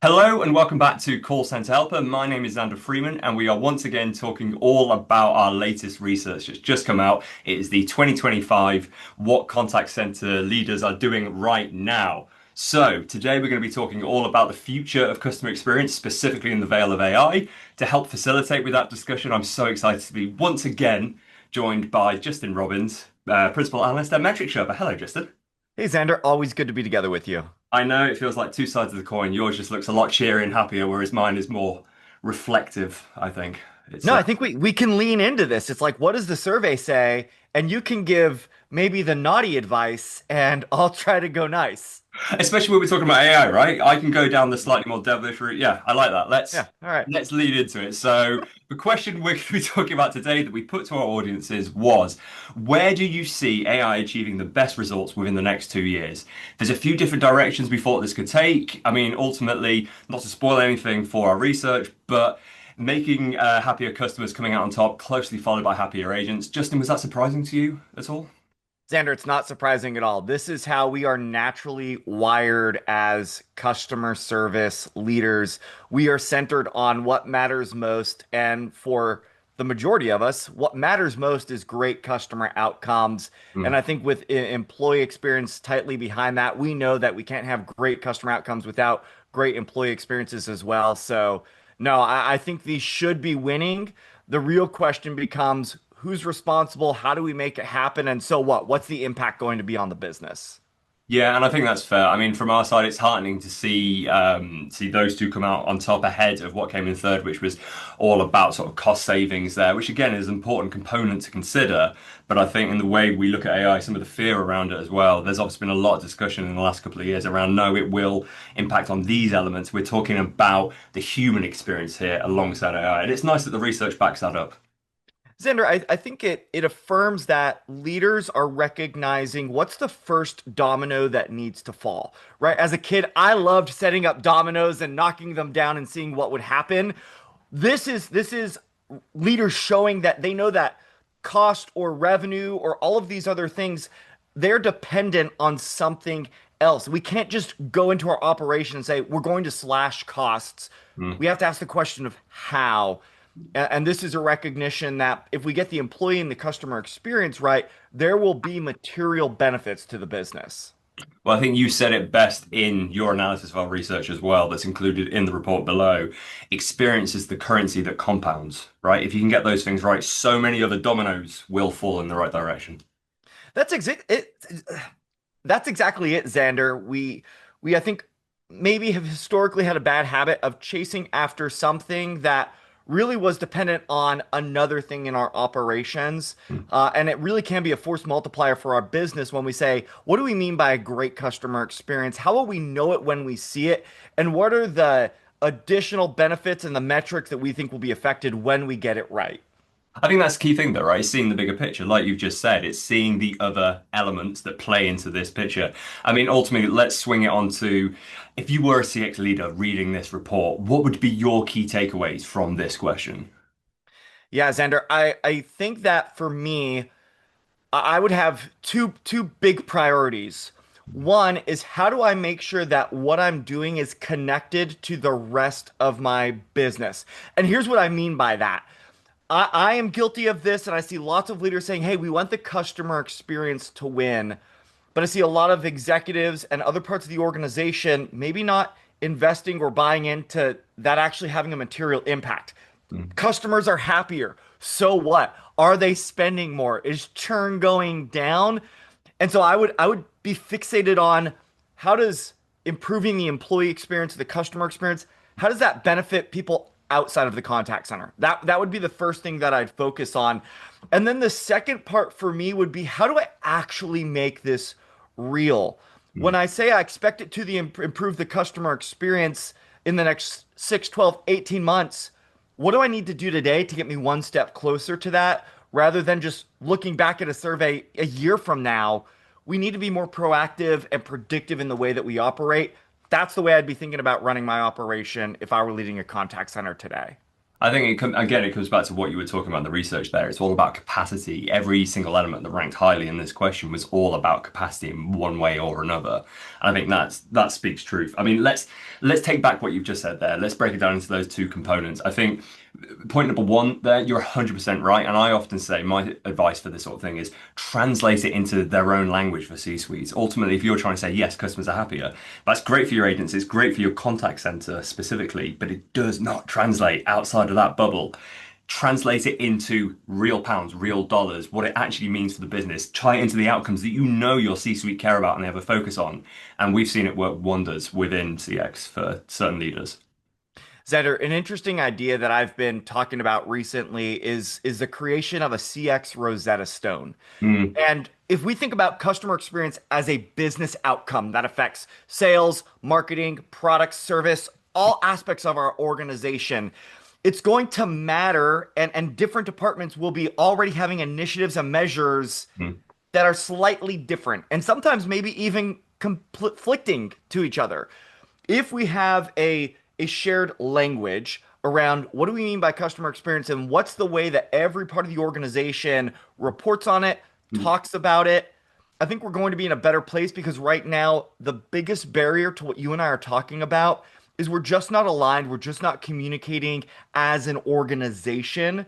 Hello and welcome back to Call Center Helper. My name is Xander Freeman, and we are once again talking all about our latest research that's just come out. It is the 2025 What Contact Center Leaders Are Doing Right Now. So, today we're going to be talking all about the future of customer experience, specifically in the veil of AI. To help facilitate with that discussion, I'm so excited to be once again joined by Justin Robbins, Principal Analyst at Metric Sherpa. Hello, Justin. Hey Xander, always good to be together with you. I know it feels like two sides of the coin. Yours just looks a lot cheery and happier, whereas mine is more reflective, I think. It's No, I think we can lean into this. It's like, what does the survey say? And you can give maybe the naughty advice, and I'll try to go nice. especially when we're talking about AI, right? I can go down the slightly more devilish route. Yeah, I like that. Let's Yeah, all right. let's lead into it. So the question we're going to be talking about today that we put to our audiences was, where do you see AI achieving the best results within the next 2 years? There's a few different directions we thought this could take. I mean, ultimately, not to spoil anything for our research, but making happier customers coming out on top, closely followed by happier agents. Justin, was that surprising to you at all? Xander, it's not surprising at all. This is how we are naturally wired as customer service leaders. We are centered on what matters most. And for the majority of us, what matters most is great customer outcomes. And Mm. I think with employee experience tightly behind that, we know that we can't have great customer outcomes without great employee experiences as well. So, no, I think these should be winning. The real question becomes who's responsible? How do we make it happen? And so what? What's the impact going to be on the business? Yeah, and I think that's fair. I mean, from our side, it's heartening to see those two come out on top ahead of what came in third, which was all about sort of cost savings there, which again is an important component to consider. But I think in the way we look at AI, some of the fear around it as well, there's obviously been a lot of discussion in the last couple of years around no, it will impact on these elements. We're talking about the human experience here alongside AI, and it's nice that the research backs that up. Xander, I think it affirms that leaders are recognizing what's the first domino that needs to fall, right? As a kid, I loved setting up dominoes and knocking them down and seeing what would happen. This is leaders showing that they know that cost or revenue or all of these other things, they're dependent on something else. We can't just go into our operation and say we're going to slash costs. Mm. We have to ask the question of how. And this is a recognition that if we get the employee and the customer experience right, there will be material benefits to the business. Well, I think you said it best in your analysis of our research as well, that's included in the report below. Experience is the currency that compounds, right? If you can get those things right, so many other dominoes will fall in the right direction. That's exact it. That's exactly it, Xander. We I think maybe have historically had a bad habit of chasing after something that really was dependent on another thing in our operations. Mm. And it really can be a force multiplier for our business when we say, what do we mean by a great customer experience? How will we know it when we see it? And what are the additional benefits and the metrics that we think will be affected when we get it right? I think that's the key thing, though, right? It's seeing the bigger picture, like you've just said. It's seeing the other elements that play into this picture. I mean, ultimately, let's swing it on to if you were a CX leader reading this report, what would be your key takeaways from this question? Yeah, Xander, I think that for me, I would have two big priorities. One is how do I make sure that what I'm doing is connected to the rest of my business? And here's what I mean by that. I am guilty of this, and I see lots of leaders saying, hey, we want the customer experience to win. But I see a lot of executives and other parts of the organization maybe not investing or buying into that actually having a material impact. Mm. Customers are happier. So what? Are they spending more? Is churn going down? And so I would be fixated on how does improving the employee experience, the customer experience, how does that benefit people outside of the contact center? That would be the first thing that I'd focus on. And then the second part for me would be how do I actually make this real? When Mm. I say I expect it to improve the customer experience in the next 6, 12, 18 months, what do I need to do today to get me one step closer to that rather than just looking back at a survey a year from now? We need to be more proactive and predictive in the way that we operate. That's the way I'd be thinking about running my operation if I were leading a contact center today. I think again, it comes back to what you were talking about in the research there. It's all about capacity. Every single element that ranked highly in this question was all about capacity in one way or another. And I think that speaks truth. I mean, let's take back what you've just said there. Let's break it down into those two components. I think point number one there, you're 100% right. And I often say my advice for this sort of thing is translate it into their own language for C-suites. Ultimately, if you're trying to say, yes, customers are happier, that's great for your agents, it's great for your contact center specifically, but it does not translate outside of that bubble. Translate it into real pounds, real dollars, what it actually means for the business. Tie it into the outcomes that you know your C-suite care about and they have a focus on. And we've seen it work wonders within CX for certain leaders. Xander, an interesting idea that I've been talking about recently is the creation of a CX Rosetta Stone. Mm, And if we think about customer experience as a business outcome that affects sales, marketing, product, service, all aspects of our organization, it's going to matter, and different departments will be already having initiatives and measures mm, that are slightly different and sometimes maybe even conflicting to each other. If we have a shared language around what do we mean by customer experience and what's the way that every part of the organization reports on it, mm. talks about it, I think we're going to be in a better place because right now, the biggest barrier to what you and I are talking about is we're just not aligned. We're just not communicating as an organization.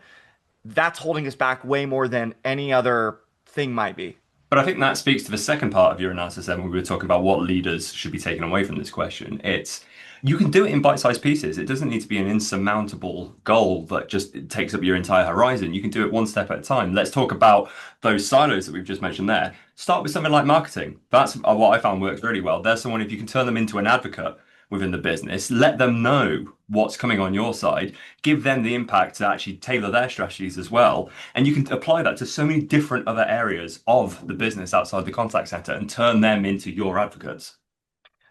That's holding us back way more than any other thing might be. But I think that speaks to the second part of your analysis then when we were talking about what leaders should be taken away from this question. It's you can do it in bite-sized pieces. It doesn't need to be an insurmountable goal that just takes up your entire horizon. You can do it one step at a time. Let's talk about those silos that we've just mentioned there. Start with something like marketing. That's what I found works really well. There's someone, if you can turn them into an advocate within the business, let them know what's coming on your side, give them the impact to actually tailor their strategies as well. And you can apply that to so many different other areas of the business outside the contact center and turn them into your advocates.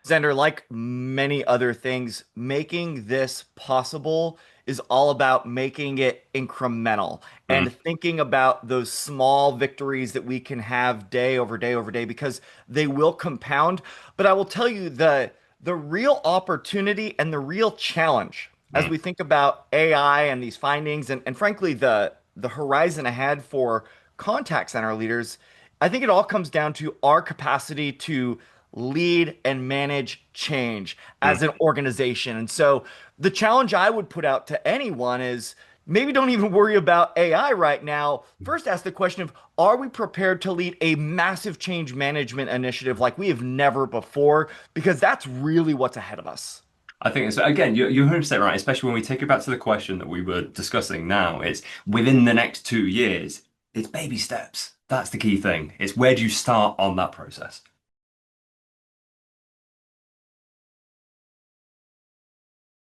Xander, like many other things, making this possible is all about making it incremental and Mm. thinking about those small victories that we can have day over day over day because they will compound. But I will tell you the real opportunity and the real challenge as Mm. we think about AI and these findings and frankly the horizon ahead for contact center leaders, I think it all comes down to our capacity to lead and manage change as Mm. an organization. And so the challenge I would put out to anyone is maybe don't even worry about AI right now. First, ask the question of are we prepared to lead a massive change management initiative like we have never before? Because that's really what's ahead of us. I think it's again, you're 100% right, especially when we take it back to the question that we were discussing now. It's within the next 2 years, it's baby steps. That's the key thing. It's where do you start on that process?